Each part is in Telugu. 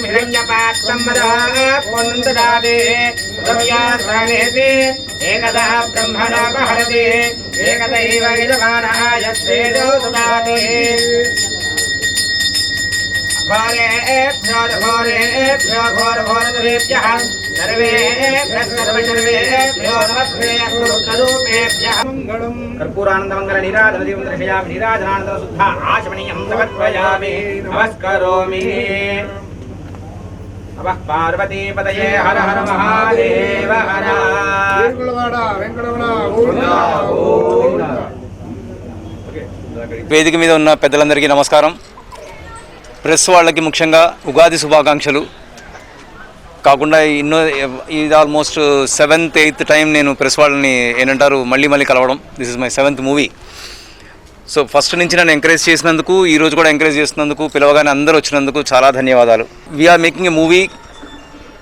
हिरण्यपात्रं वदापुन्ददाते रव्यास्वानेति एकदा ब्रह्मणोपहरति एकदैव यजमानाय तेजो ददाति घोरेभ्यो घोरघोरघोरघोरेभ्यः सर्वेभ्यः सर्वेभ्यो नमस्ते रुद्ररूपेभ्यः मङ्गलम् कर्पूरानन्दमङ्गल नीराजनदीपं दर्शयामि नीराजनानन्दं शुद्धा आचमनीयं समर्पयामि नमस्करोमि नमः पार्वतीपतये हर हर महादेव हर వేదిక మీద ఉన్న పెద్దలందరికీ నమస్కారం. ప్రెస్ వాళ్ళకి ముఖ్యంగా ఉగాది శుభాకాంక్షలు. కాకుండా ఇది ఆల్మోస్ట్ 7th 8th టైం నేను ప్రెస్ వాళ్ళని ఏంటంటారు మళ్ళీ కలవడం. This is my 7th movie. So first నుంచి నన్ను ఎంకరేజ్ చేసినందుకు, ఈరోజు కూడా ఎంకరేజ్ చేసినందుకు, పిలవగానే అందరూ వచ్చినందుకు చాలా ధన్యవాదాలు. వీఆర్ మేకింగ్ ఏ మూవీ,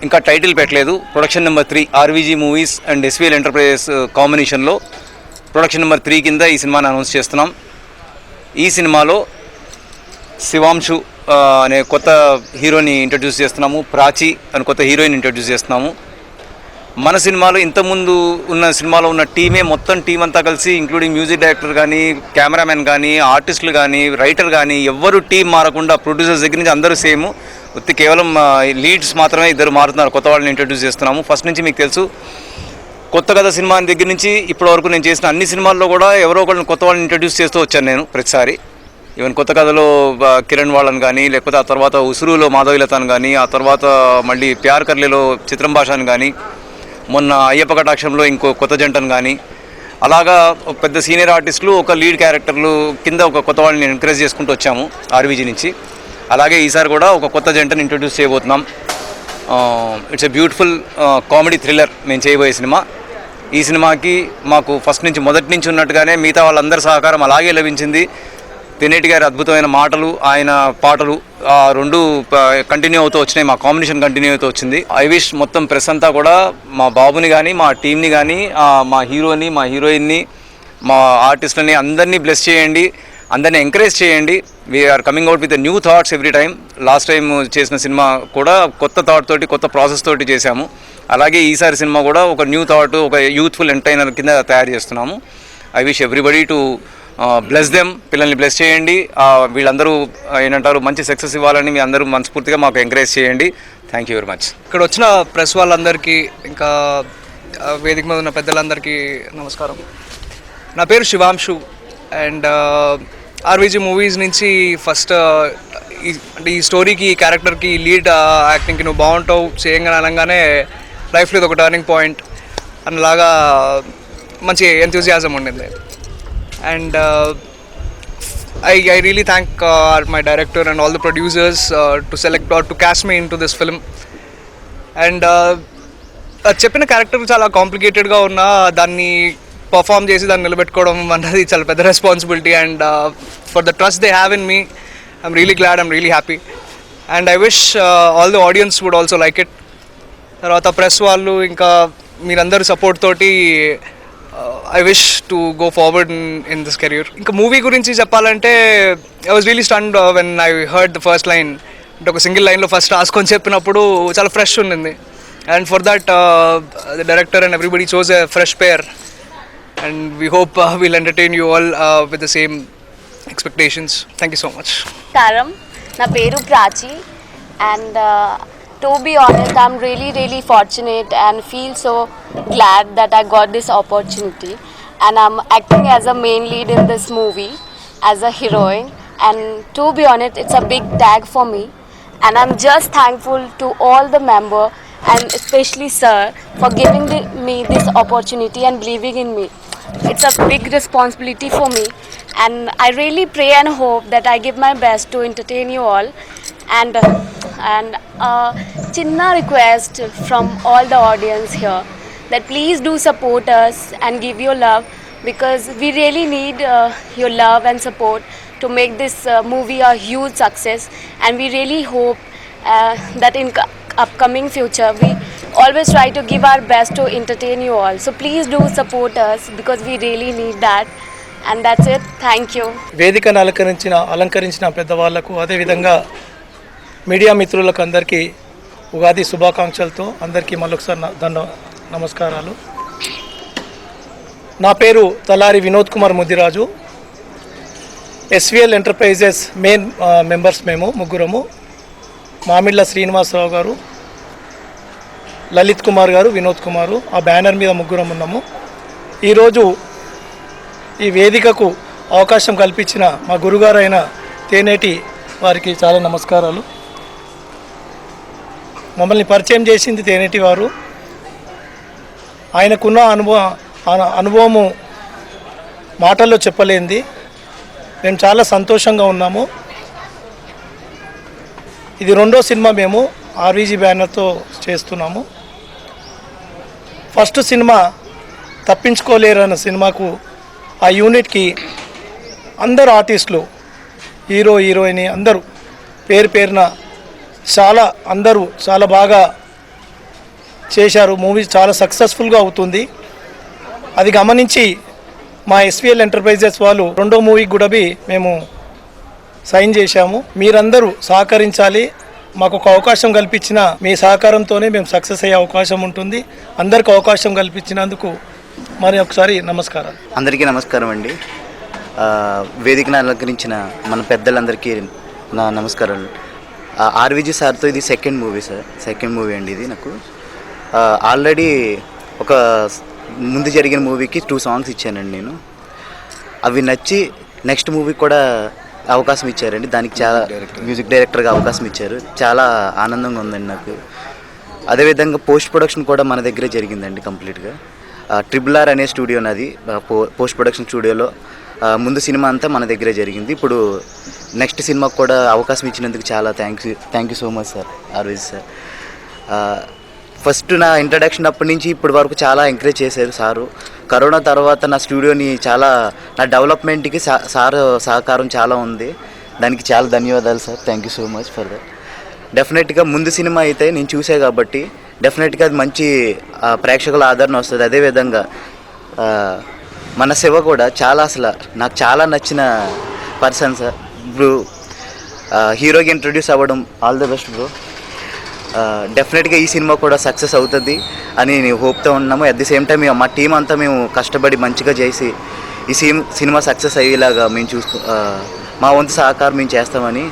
ఇంకా టైటిల్ పెట్టలేదు. Production number 3 RVG movies and SVL enterprises కాంబినేషన్లో ప్రొడక్షన్ నెంబర్ 3 కింద ఈ సినిమాని అనౌన్స్ చేస్తున్నాం. ఈ సినిమాలో శివాంశు అనే కొత్త హీరోని ఇంట్రడ్యూస్ చేస్తున్నాము. ప్రాచి అనే కొత్త హీరోయిన్ ఇంట్రడ్యూస్ చేస్తున్నాము. మన సినిమాలో ఇంతకుముందు ఉన్న సినిమాలో ఉన్న టీమే మొత్తం టీం అంతా కలిసి ఇంక్లూడింగ్ మ్యూజిక్ డైరెక్టర్ కానీ, కెమెరామెన్ కానీ, ఆర్టిస్టులు కానీ, రైటర్ కానీ ఎవ్వరు టీం మారకుండా ప్రొడ్యూసర్స్ దగ్గర నుంచి అందరూ సేమ్. కేవలం లీడ్స్ మాత్రమే ఇద్దరు మారుతున్నారు. కొత్త వాళ్ళని ఇంట్రడ్యూస్ చేస్తున్నాము. ఫస్ట్ నుంచి మీకు తెలుసు, కొత్త కథ సినిమా దగ్గర నుంచి ఇప్పటి వరకు నేను చేసిన అన్ని సినిమాల్లో కూడా ఎవరో ఒకరిని కొత్త వాళ్ళని ఇంట్రడ్యూస్ చేస్తూ వచ్చాను నేను ప్రతిసారి. ఈవెన్ కొత్త కథలో కిరణ్ వాళ్ళని కానీ, లేకపోతే ఆ తర్వాత ఉసురులో మాధవీలతను కానీ, ఆ తర్వాత మళ్ళీ ప్యార్ కర్లీలో చిత్రం భాషను కానీ, మొన్న అయ్యప్ప కటాక్షంలో ఇంకో కొత్త జంటను కానీ, అలాగా పెద్ద సీనియర్ ఆర్టిస్టులు ఒక లీడ్ క్యారెక్టర్లు కింద ఒక కొత్త వాళ్ళని ఎంకరేజ్ చేసుకుంటూ వచ్చాము ఆర్వీజీ నుంచి. అలాగే ఈసారి కూడా ఒక కొత్త జంటను ఇంట్రడ్యూస్ చేయబోతున్నాం. It's a beautiful comedy thriller మేము చేయబోయే సినిమా. ఈ సినిమాకి మాకు ఫస్ట్ నుంచి మొదటి నుంచి ఉన్నట్టుగానే మిగతా వాళ్ళందరి సహకారం అలాగే లభించింది. తెనేటి గారి అద్భుతమైన మాటలు, ఆయన పాటలు ఆ రెండు కంటిన్యూ అవుతూ వచ్చినాయి. మా కాంబినేషన్ కంటిన్యూ అవుతూ వచ్చింది. ఐ విష్ మొత్తం ప్రెస్ అంతా కూడా మా బాబుని కానీ, మా టీంని కానీ, మా హీరోని, మా హీరోయిన్ని, మా ఆర్టిస్టులని అందరినీ బ్లెస్ చేయండి, అందరినీ ఎంకరేజ్ చేయండి. We're coming out with new thoughts every time. Last time చేసిన సినిమా కూడా కొత్త థాట్ తోటి, కొత్త ప్రాసెస్ తోటి చేశాము. అలాగే ఈసారి సినిమా కూడా ఒక న్యూ థాట్, ఒక యూత్ఫుల్ ఎంటర్టైనర్ కింద తయారు చేస్తున్నాము. I wish everybody to bless them. పిల్లల్ని బ్లెస్ చేయండి. వీళ్ళందరూ ఏంటంటారు మంచి సక్సెస్ ఇవ్వాలని మీ అందరూ మనస్ఫూర్తిగా మాకు ఎంకరేజ్ చేయండి. Thank you very much. ఇక్కడ వచ్చిన ప్రెస్ వాళ్ళందరికీ, ఇంకా వేదిక మీద ఉన్న పెద్దలందరికీ నమస్కారం. నా పేరు శివాంశు అండ్ ఆర్వీజీ మూవీస్ నుంచి ఫస్ట్ అంటే ఈ స్టోరీకి, ఈ క్యారెక్టర్కి, లీడ్ యాక్టింగ్కి నువ్వు బాగుంటావు చేయంగానే అనగానే లైఫ్లో ఇది ఒక టర్నింగ్ పాయింట్ అన్నలాగా మంచి ఎంతూజియాజం ఉండింది. And I really thank my director and all the producers to select or to cast me into this film. And చెప్పిన క్యారెక్టర్ చాలా కాంప్లికేటెడ్గా ఉన్నా దాన్ని పర్ఫామ్ చేసి దాన్ని నిలబెట్టుకోవడం అన్నది చాలా పెద్ద responsibility. And for the trust they have in me, I'm really glad, I'm really happy. And I wish all the audience would also like it. తర్వాత ప్రెస్ వాళ్ళు ఇంకా మీరందరూ సపోర్ట్ తోటి I wish to go forward in this career. ఇంకా మూవీ గురించి చెప్పాలంటే I was really stunned when I heard the first line. అంటే ఒక సింగిల్ లైన్లో ఫస్ట్ రాసుకొని చెప్పినప్పుడు చాలా ఫ్రెష్ ఉండింది. And for that the director and everybody chose a fresh pair. And we hope we'll entertain you all with the same expectations. Thank you so much. Karam, na peru Prachi, and to be honest, I'm really fortunate and feel so glad that I got this opportunity, and I'm acting as a main lead in this movie as a heroine. And to be honest, it's a big tag for me, and I'm just thankful to all the members and especially sir for giving me this opportunity and believing in me. It's a big responsibility for me, and I really pray and hope that I give my best to entertain you all. And chinna request from all the audience here that please do support us and give your love, because we really need your love and support to make this movie a huge success. And we really hope that in upcoming future we always try to give our best to entertain you all. So please do support us because we really need that. And that's it. Thank you. వేదికను అలంకరించిన పెద్దవాళ్లకు, అదేవిధంగా మీడియా మిత్రులకు అందరికీ ఉగాది శుభాకాంక్షలతో అందరికీ మళ్ళొకసారి నమస్కారాలు. నా పేరు Talari Vinod Kumar Mudiraj. SVL enterprises main members మేము ముగ్గురము. మామిళ్ళ శ్రీనివాసరావు గారు, లలిత్ కుమార్ గారు, వినోద్ కుమారు, ఆ బ్యానర్ మీద ముగ్గురం ఉన్నాము. ఈరోజు ఈ వేదికకు అవకాశం కల్పించిన మా గురుగారైన తేనేటి వారికి చాలా నమస్కారాలు. మమ్మల్ని పరిచయం చేసింది తేనేటి వారు. ఆయనకున్న అనుభవము మాటల్లో చెప్పలేంది. మేము చాలా సంతోషంగా ఉన్నాము. ఇది రెండో సినిమా మేము ఆర్వీజీ బ్యానర్తో చేస్తున్నాము. ఫస్ట్ సినిమా తప్పించుకోలేరన్న సినిమాకు ఆ యూనిట్కి అందరు ఆర్టిస్టులు, హీరో హీరోయిన్ అందరూ పేరున అందరూ చాలా బాగా చేశారు. మూవీ చాలా సక్సెస్ఫుల్గా అవుతుంది. అది గమనించి మా ఎస్విఎల్ ఎంటర్ప్రైజెస్ వాళ్ళు రెండో మూవీకి కూడా మేము సైన్ చేశాము. మీరందరూ సహకరించాలి. మాకు ఒక అవకాశం కల్పించిన మీ సహకారంతోనే మేము సక్సెస్ అయ్యే అవకాశం ఉంటుంది. అందరికీ అవకాశం కల్పించినందుకు మరి ఒకసారి నమస్కారాలు. అందరికీ నమస్కారం అండి. వేదికను అలంకరించిన మన పెద్దలందరికీ నా నమస్కారాలు. ఆర్వీజీ సార్తో ఇది సెకండ్ మూవీ అండి. ఇది నాకు ఆల్రెడీ ఒక ముందు జరిగిన మూవీకి 2 సాంగ్స్ ఇచ్చానండి నేను. అవి నచ్చి నెక్స్ట్ మూవీకి కూడా అవకాశం ఇచ్చారండి. దానికి చాలా మ్యూజిక్ డైరెక్టర్గా అవకాశం ఇచ్చారు. చాలా ఆనందంగా ఉందండి నాకు. అదేవిధంగా పోస్ట్ ప్రొడక్షన్ కూడా మన దగ్గరే జరిగిందండి కంప్లీట్గా. RRR అనే స్టూడియో నాది. పోస్ట్ ప్రొడక్షన్ స్టూడియోలో ముందు సినిమా అంతా మన దగ్గరే జరిగింది. ఇప్పుడు నెక్స్ట్ సినిమాకు కూడా అవకాశం ఇచ్చినందుకు చాలా thank you so much sir, RVG sir. First నా ఇంట్రడక్షన్ అప్పటి నుంచి ఇప్పటి వరకు చాలా ఎంకరేజ్ చేశారు సారు. కరోనా తర్వాత నా స్టూడియోని నా డెవలప్మెంట్కి సార్ సహకారం చాలా ఉంది. దానికి చాలా ధన్యవాదాలు sir. Thank you so much for that. డెఫినెట్గా ముందు సినిమా అయితే నేను చూసే కాబట్టి డెఫినెట్గా అది మంచి ప్రేక్షకుల ఆదరణ వస్తుంది. అదేవిధంగా మన శివ కూడా నాకు చాలా నచ్చిన పర్సన్ సార్. ఇప్పుడు హీరోకి ఇంట్రొడ్యూస్ అవ్వడం, ఆల్ ది బెస్ట్ బ్రో. డెఫినెట్గా ఈ సినిమా కూడా సక్సెస్ అవుతుంది అని హోప్తో ఉన్నాము. అట్ ది సేమ్ టైం మా టీం అంతా మేము కష్టపడి మంచిగా చేసి ఈ సినిమా సక్సెస్ అయ్యేలాగా మేము మా వంతు సహకారం మేము చేస్తామని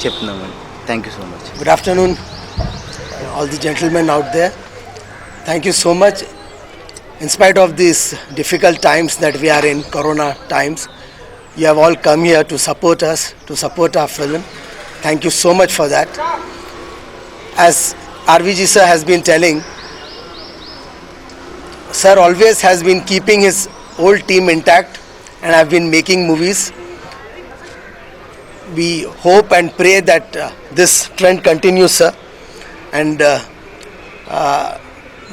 చెప్తున్నామండి. Thank you so much. Good afternoon, all the gentlemen out there. Thank you so much. In spite of these difficult times that we are in, Corona times, you have all come here to support us, to support our film. Thank you so much for that. As RVG sir has been telling, sir always has been keeping his whole team intact and have been making movies. We hope and pray that this trend continues, sir. And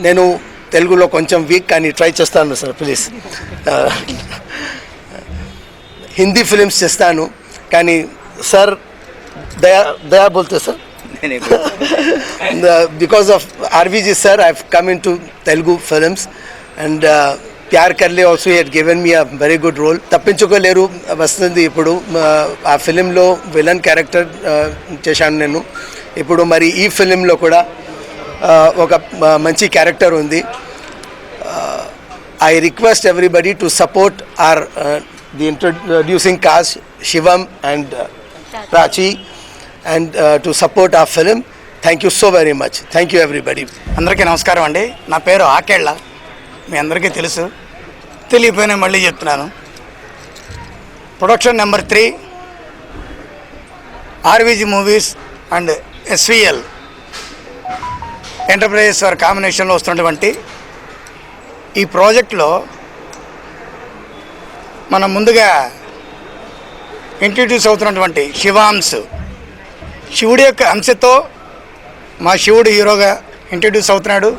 నేను తెలుగులో కొంచెం వీక్ కానీ ట్రై చేస్తాను సార్, ప్లీజ్. హిందీ ఫిలిమ్స్ చేస్తాను కానీ సార్ దయా బోల్తే sir. Because of RVG sir, I've come into Telugu films and Pyar Kar Le also he had given me a very good role. తప్పించుకోలేరు వస్తుంది ఇప్పుడు. ఆ ఫిలింలో విలన్ క్యారెక్టర్ చేశాను నేను. ఇప్పుడు మరి ఈ ఫిలింలో కూడా ఒక మంచి క్యారెక్టర్ ఉంది. I request everybody to support the introducing cast, Shivam and Prachi, and to support our film. Thank you so very much. Thank you everybody. అందరికీ నమస్కారం అండి. నా పేరు ఆకేళ్ళ. మీ అందరికీ తెలుసు, తెలియపోయినా మళ్ళీ చెప్తున్నాను. Production number 3 RVG movies and SVL enterprises వారి కాంబినేషన్లో వస్తున్నటువంటి ఈ ప్రాజెక్ట్లో మనం ముందుగా ఇంట్రడ్యూస్ అవుతున్నటువంటి శివాంశ్, శివుడి యొక్క అంశతో మా శివుడు హీరోగా ఇంట్రడ్యూస్ అవుతున్నాడు.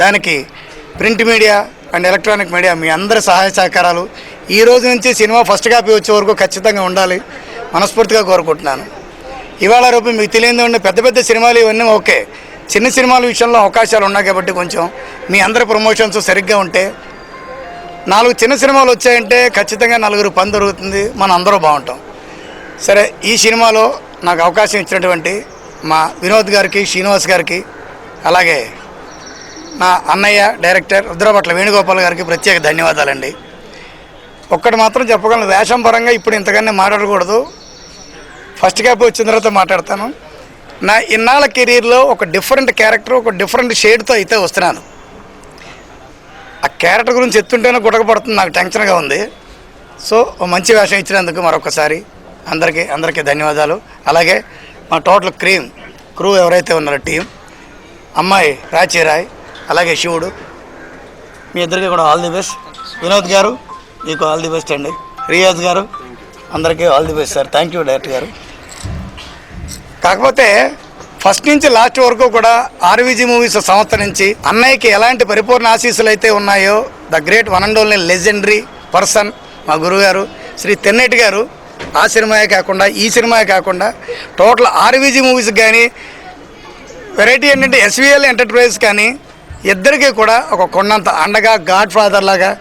దానికి print media and electronic media మీ అందరి సహాయ సహకారాలు ఈ రోజు నుంచి సినిమా ఫస్ట్ కాపీ వచ్చే వరకు ఖచ్చితంగా ఉండాలి మనస్ఫూర్తిగా కోరుకుంటున్నాను. ఇవాళ రేపు మీకు తెలియదు ఉండే పెద్ద పెద్ద సినిమాలు ఇవన్నీ ఓకే, చిన్న సినిమాల విషయంలో అవకాశాలు ఉన్నాయి కాబట్టి కొంచెం మీ అందరి ప్రమోషన్స్ సరిగ్గా ఉంటే 4 చిన్న సినిమాలు వచ్చాయంటే ఖచ్చితంగా 4 పని దొరుకుతుంది, మనం అందరూ బాగుంటాం. సరే, ఈ సినిమాలో నాకు అవకాశం ఇచ్చినటువంటి మా వినోద్ గారికి, శ్రీనివాస్ గారికి, అలాగే నా అన్నయ్య డైరెక్టర్ రుద్రభట్ల వేణుగోపాల్ గారికి ప్రత్యేక ధన్యవాదాలండి. ఒక్కటి మాత్రం చెప్పగలను, వేషం పరంగా ఇప్పుడు ఇంతకన్నా మాట్లాడకూడదు, ఫస్ట్ క్యాప్ వచ్చిన తర్వాత మాట్లాడతాను. నా ఇన్నాళ్ళ కెరీర్లో ఒక డిఫరెంట్ క్యారెక్టర్, ఒక డిఫరెంట్ షేడ్తో అయితే వస్తున్నాను. ఆ క్యారెక్టర్ గురించి ఎత్తుంటేనే గుడకపడుతుంది, నాకు టెన్షన్గా ఉంది. సో మంచి వేషం ఇచ్చినందుకు మరొకసారి అందరికీ ధన్యవాదాలు. అలాగే మా టోటల్ క్రూ ఎవరైతే ఉన్నారో టీం, అమ్మాయి రాయ్, అలాగే శివుడు, మీ ఇద్దరికి కూడా ఆల్ ది బెస్ట్. వినోద్ గారు మీకు ఆల్ ది బెస్ట్ అండి. రియాజ్ గారు అందరికీ all the best sir. Thank you director గారు. కాకపోతే ఫస్ట్ నుంచి లాస్ట్ వరకు కూడా ఆర్వీజీ మూవీస్ సంస్థ నుంచి అన్నయ్యకి ఎలాంటి పరిపూర్ణ ఆశీస్సులు అయితే ఉన్నాయో, the great one and only legendary person మా గురువుగారు శ్రీ తెన్నేటి గారు, ఆ సినిమాయే కాకుండా ఈ సినిమాయే కాకుండా టోటల్ ఆర్వీజీ మూవీస్ కానీ, వెరైటీ ఏంటంటే ఎస్వీఎల్ ఎంటర్ప్రైజ్ కానీ, ఇద్దరికీ కూడా ఒక కొండంత అండగా, గాడ్ ఫాదర్ లాగా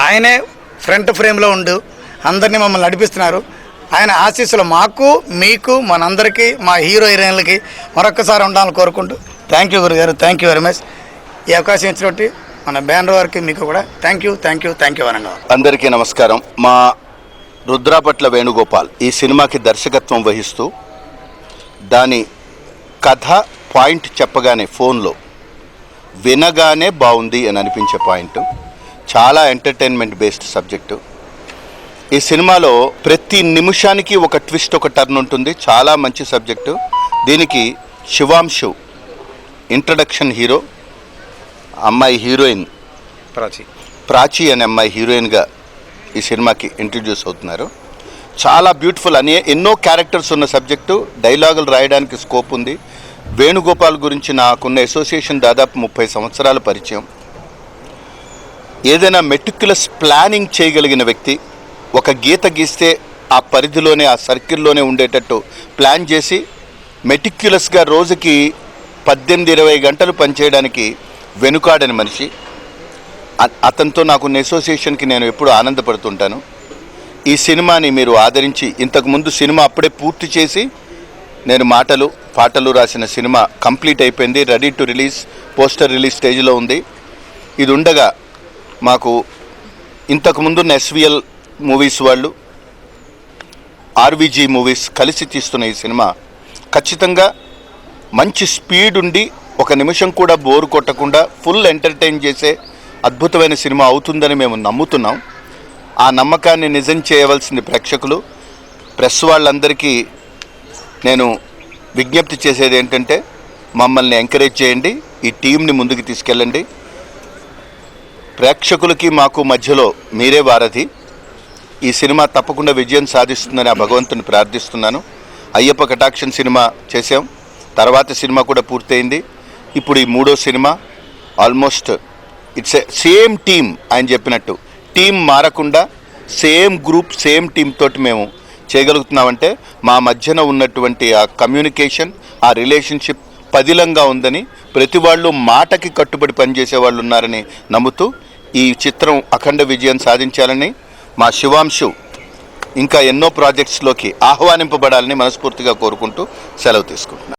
ఆయనే ఫ్రంట్ ఫ్రేమ్లో ఉండు అందరినీ మమ్మల్ని నడిపిస్తున్నారు. ఆయన ఆశీస్సులు మాకు, మీకు, మనందరికీ, మా హీరో హీరోయిన్లకి మరొక్కసారి ఉండాలని కోరుకుంటూ థ్యాంక్ యూ గురుగారు, థ్యాంక్ యూ వెరీ మచ్. ఈ అవకాశం ఇచ్చినట్టు మన బ్యానర్ వారికి మీకు కూడా థ్యాంక్ యూ అనండి. అందరికీ నమస్కారం. మా రుద్రభట్ల వేణుగోపాల్ ఈ సినిమాకి దర్శకత్వం వహిస్తూ దాని కథ పాయింట్ చెప్పగానే ఫోన్లో వినగానే బాగుంది అని అనిపించే పాయింట్, చాలా ఎంటర్టైన్మెంట్ బేస్డ్ సబ్జెక్టు. ఈ సినిమాలో ప్రతి నిమిషానికి ఒక ట్విస్ట్, ఒక టర్న్ ఉంటుంది. చాలా మంచి సబ్జెక్టు. దీనికి శివాంశు ఇంట్రడక్షన్ హీరో, అమ్మాయి హీరోయిన్ ప్రాచి అనే అమ్మాయి హీరోయిన్గా ఈ సినిమాకి ఇంట్రడ్యూస్ అవుతున్నారు. చాలా బ్యూటిఫుల్ అని ఎన్నో క్యారెక్టర్స్ ఉన్న సబ్జెక్టు, డైలాగులు రాయడానికి స్కోప్ ఉంది. వేణుగోపాల్ గురించి నాకున్న అసోసియేషన్ దాదాపు 30 సంవత్సరాల పరిచయం. ఏదైనా మెటిక్యులస్ ప్లానింగ్ చేయగలిగిన వ్యక్తి, ఒక గీత గీస్తే ఆ పరిధిలోనే, ఆ సర్కిల్లోనే ఉండేటట్టు ప్లాన్ చేసి మెటిక్యులస్గా రోజుకి 18-20 గంటలు పనిచేయడానికి వెనుకాడని మనిషి. అతనితో నాకున్న అసోసియేషన్కి నేను ఎప్పుడూ ఆనందపడుతుంటాను. ఈ సినిమాని మీరు ఆదరించి, ఇంతకుముందు సినిమా అప్పుడే పూర్తి చేసి నేను మాటలు పాటలు రాసిన సినిమా కంప్లీట్ అయిపోయింది, ready to release, poster release స్టేజ్లో ఉంది. ఇది ఉండగా మాకు ఇంతకుముందున్న ఎస్వీఎల్ మూవీస్ వాళ్ళు, ఆర్వీజీ మూవీస్ కలిసి తీస్తున్న ఈ సినిమా ఖచ్చితంగా మంచి స్పీడ్ ఉండి, ఒక నిమిషం కూడా బోరు కొట్టకుండా ఫుల్ ఎంటర్టైన్ చేసే అద్భుతమైన సినిమా అవుతుందని మేము నమ్ముతున్నాం. ఆ నమ్మకాన్ని నిజం చేయవలసింది ప్రేక్షకులు. ప్రెస్ వాళ్ళందరికీ నేను విజ్ఞప్తి చేసేది ఏంటంటే, మమ్మల్ని ఎంకరేజ్ చేయండి, ఈ టీంని ముందుకు తీసుకెళ్ళండి. ప్రేక్షకులకి మాకు మధ్యలో మీరే వారధి. ఈ సినిమా తప్పకుండా విజయం సాధిస్తుందని ఆ భగవంతుని ప్రార్థిస్తున్నాను. అయ్యప్ప కటాక్షన్ సినిమా చేసాం, తర్వాత సినిమా కూడా పూర్తయింది. ఇప్పుడు ఈ 3వ cinema almost it's a same team. ఆయన చెప్పినట్టు టీం మారకుండా సేమ్ గ్రూప్, సేమ్ టీమ్ తోటి మేము చేయగలుగుతున్నామంటే మా మధ్యన ఉన్నటువంటి ఆ కమ్యూనికేషన్, ఆ రిలేషన్షిప్ పదిలంగా ఉందని, ప్రతి వాళ్ళు మాటకి కట్టుబడి పనిచేసే వాళ్ళు ఉన్నారని నమ్ముతూ ఈ చిత్రం అఖండ విజయం సాధించాలని, మా శివాంశు ఇంకా ఎన్నో ప్రాజెక్ట్స్లోకి ఆహ్వానింపబడాలని మనస్ఫూర్తిగా కోరుకుంటూ సెలవు తీసుకుంటున్నాను.